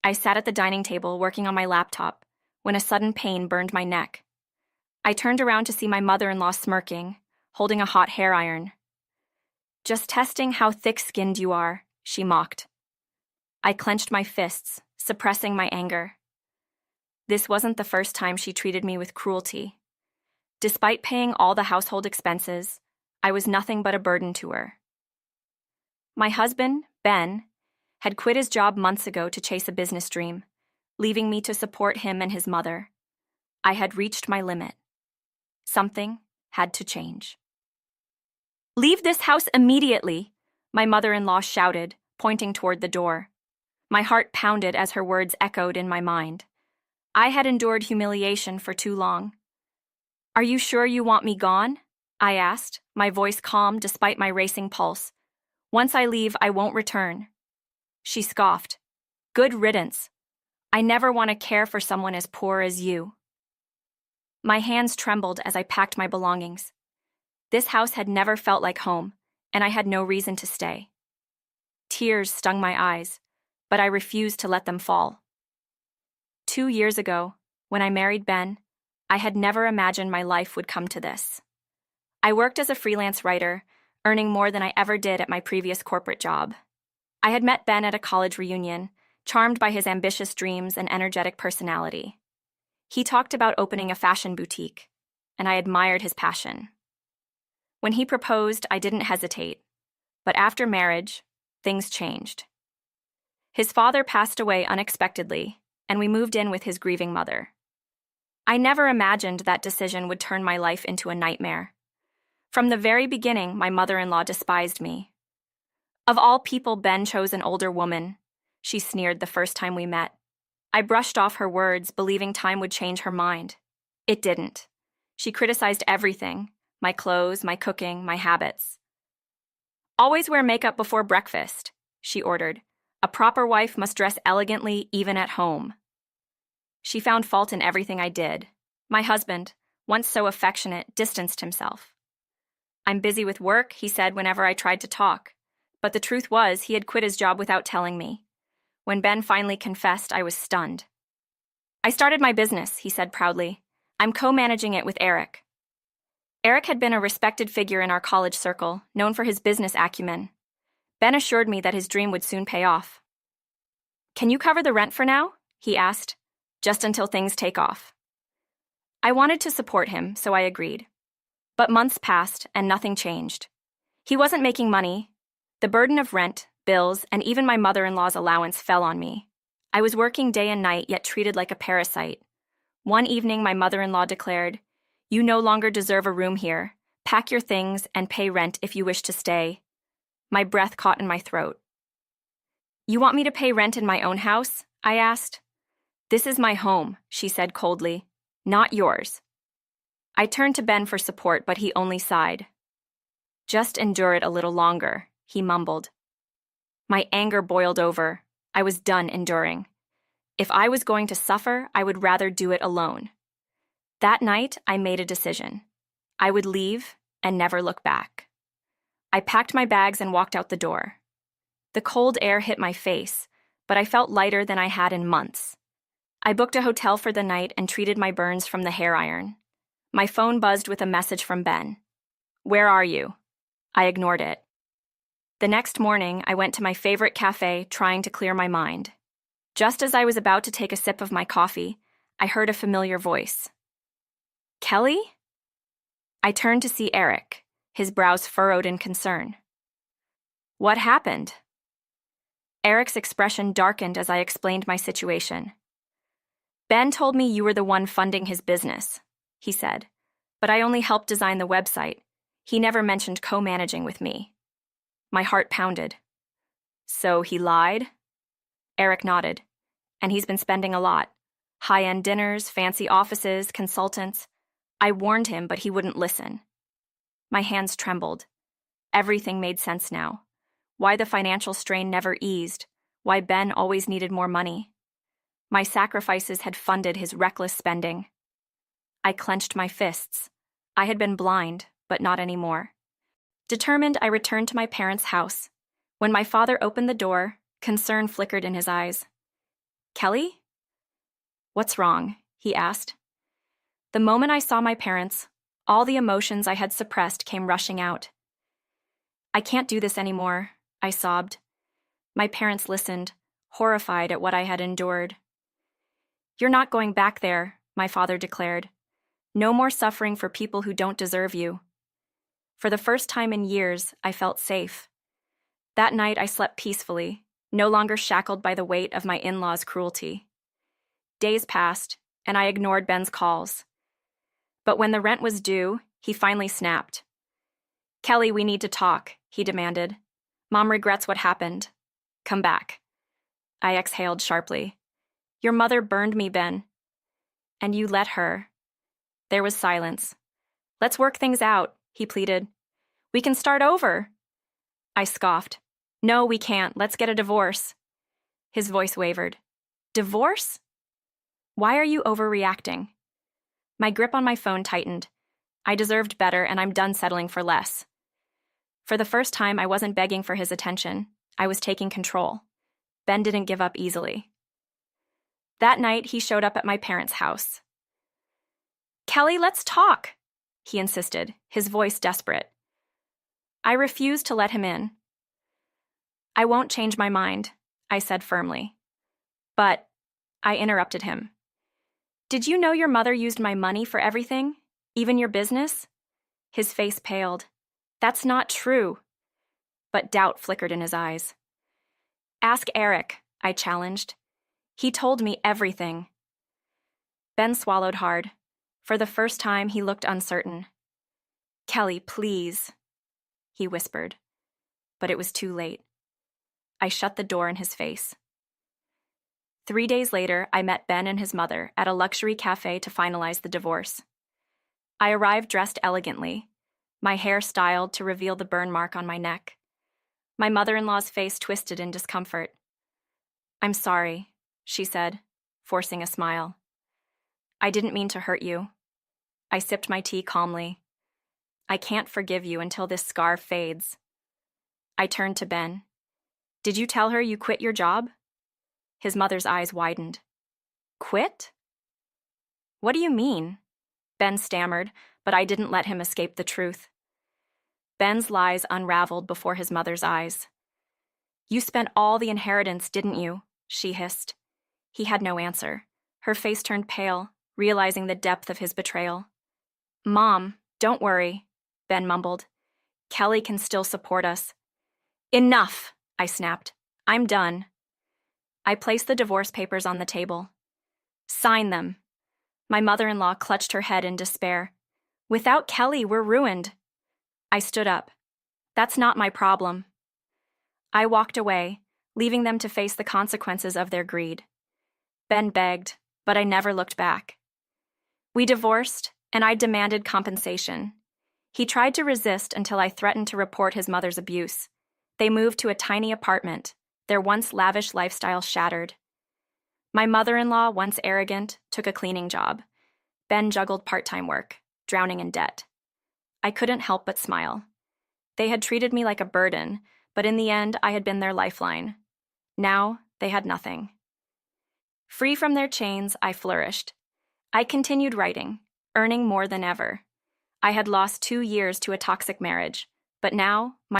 I sat at the dining table working on my laptop when a sudden pain burned my neck. I turned around to see my mother-in-law smirking, holding a hot hair iron. "Just testing how thick-skinned you are," she mocked. I clenched my fists, suppressing my anger. This wasn't the first time she treated me with cruelty. Despite paying all the household expenses, I was nothing but a burden to her. My husband, Ben, had quit his job months ago to chase a business dream, leaving me to support him and his mother. I had reached my limit. Something had to change. "Leave this house immediately," my mother-in-law shouted, pointing toward the door. My heart pounded as her words echoed in my mind. I had endured humiliation for too long. "Are you sure you want me gone?" I asked, my voice calm despite my racing pulse. "Once I leave, I won't return." She scoffed. "Good riddance. I never want to care for someone as poor as you." My hands trembled as I packed my belongings. This house had never felt like home, and I had no reason to stay. Tears stung my eyes, but I refused to let them fall. 2 years ago, when I married Ben, I had never imagined my life would come to this. I worked as a freelance writer, earning more than I ever did at my previous corporate job. I had met Ben at a college reunion, charmed by his ambitious dreams and energetic personality. He talked about opening a fashion boutique, and I admired his passion. When he proposed, I didn't hesitate, but after marriage, things changed. His father passed away unexpectedly, and we moved in with his grieving mother. I never imagined that decision would turn my life into a nightmare. From the very beginning, my mother-in-law despised me. "Of all people, Ben chose an older woman," she sneered the first time we met. I brushed off her words, believing time would change her mind. It didn't. She criticized everything: my clothes, my cooking, my habits. "Always wear makeup before breakfast," she ordered. "A proper wife must dress elegantly, even at home." She found fault in everything I did. My husband, once so affectionate, distanced himself. "I'm busy with work," he said whenever I tried to talk. But the truth was, he had quit his job without telling me. When Ben finally confessed, I was stunned. "I started my business," he said proudly. "I'm co-managing it with Eric." Eric had been a respected figure in our college circle, known for his business acumen. Ben assured me that his dream would soon pay off. "Can you cover the rent for now?" he asked. "Just until things take off." I wanted to support him, so I agreed. But months passed, and nothing changed. He wasn't making money. The burden of rent, bills, and even my mother-in-law's allowance fell on me. I was working day and night, yet treated like a parasite. One evening, my mother-in-law declared, "You no longer deserve a room here. Pack your things and pay rent if you wish to stay." My breath caught in my throat. "You want me to pay rent in my own house?" I asked. "This is my home," she said coldly. "Not yours." I turned to Ben for support, but he only sighed. "Just endure it a little longer," he mumbled. My anger boiled over. I was done enduring. If I was going to suffer, I would rather do it alone. That night, I made a decision. I would leave and never look back. I packed my bags and walked out the door. The cold air hit my face, but I felt lighter than I had in months. I booked a hotel for the night and treated my burns from the hair iron. My phone buzzed with a message from Ben. "Where are you?" I ignored it. The next morning, I went to my favorite cafe, trying to clear my mind. Just as I was about to take a sip of my coffee, I heard a familiar voice. "Kelly?" I turned to see Eric, his brows furrowed in concern. "What happened?" Eric's expression darkened as I explained my situation. "Ben told me you were the one funding his business," he said, "but I only helped design the website. He never mentioned co-managing with me." My heart pounded. "So he lied?" Eric nodded. "And he's been spending a lot. High-end dinners, fancy offices, consultants. I warned him, but he wouldn't listen." My hands trembled. Everything made sense now. Why the financial strain never eased. Why Ben always needed more money. My sacrifices had funded his reckless spending. I clenched my fists. I had been blind, but not anymore. Determined, I returned to my parents' house. When my father opened the door, concern flickered in his eyes. Kelly? What's wrong? He asked. The moment I saw my parents, all the emotions I had suppressed came rushing out. I can't do this anymore, I sobbed. My parents listened, horrified at what I had endured. You're not going back there, my father declared. No more suffering for people who don't deserve you. For the first time in years, I felt safe. That night, I slept peacefully, no longer shackled by the weight of my in-laws' cruelty. Days passed, and I ignored Ben's calls. But when the rent was due, he finally snapped. Kelly, we need to talk, he demanded. Mom regrets what happened. Come back. I exhaled sharply. Your mother burned me, Ben. And you let her. There was silence. Let's work things out, he pleaded. We can start over. I scoffed. No, we can't. Let's get a divorce. His voice wavered. Divorce? Why are you overreacting? My grip on my phone tightened. I deserved better, and I'm done settling for less. For the first time, I wasn't begging for his attention. I was taking control. Ben didn't give up easily. That night, he showed up at my parents' house. Kelly, let's talk, he insisted, his voice desperate. I refused to let him in. I won't change my mind, I said firmly. But I interrupted him. Did you know your mother used my money for everything, even your business? His face paled. That's not true. But doubt flickered in his eyes. Ask Eric, I challenged. He told me everything. Ben swallowed hard. For the first time, he looked uncertain. Kelly, please, he whispered. But it was too late. I shut the door in his face. 3 days later, I met Ben and his mother at a luxury cafe to finalize the divorce. I arrived dressed elegantly, my hair styled to reveal the burn mark on my neck. My mother-in-law's face twisted in discomfort. I'm sorry, she said, forcing a smile. I didn't mean to hurt you. I sipped my tea calmly. I can't forgive you until this scar fades. I turned to Ben. Did you tell her you quit your job? His mother's eyes widened. Quit? What do you mean? Ben stammered, but I didn't let him escape the truth. Ben's lies unraveled before his mother's eyes. You spent all the inheritance, didn't you? She hissed. He had no answer. Her face turned pale, realizing the depth of his betrayal. Mom, don't worry, Ben mumbled. Kelly can still support us. Enough, I snapped. I'm done. I placed the divorce papers on the table. Sign them. My mother-in-law clutched her head in despair. Without Kelly, we're ruined. I stood up. That's not my problem. I walked away, leaving them to face the consequences of their greed. Ben begged, but I never looked back. We divorced, and I demanded compensation. He tried to resist until I threatened to report his mother's abuse. They moved to a tiny apartment, their once lavish lifestyle shattered. My mother-in-law, once arrogant, took a cleaning job. Ben juggled part-time work, drowning in debt. I couldn't help but smile. They had treated me like a burden, but in the end, I had been their lifeline. Now, they had nothing. Free from their chains, I flourished. I continued writing, earning more than ever. I had lost 2 years to a toxic marriage, but now, my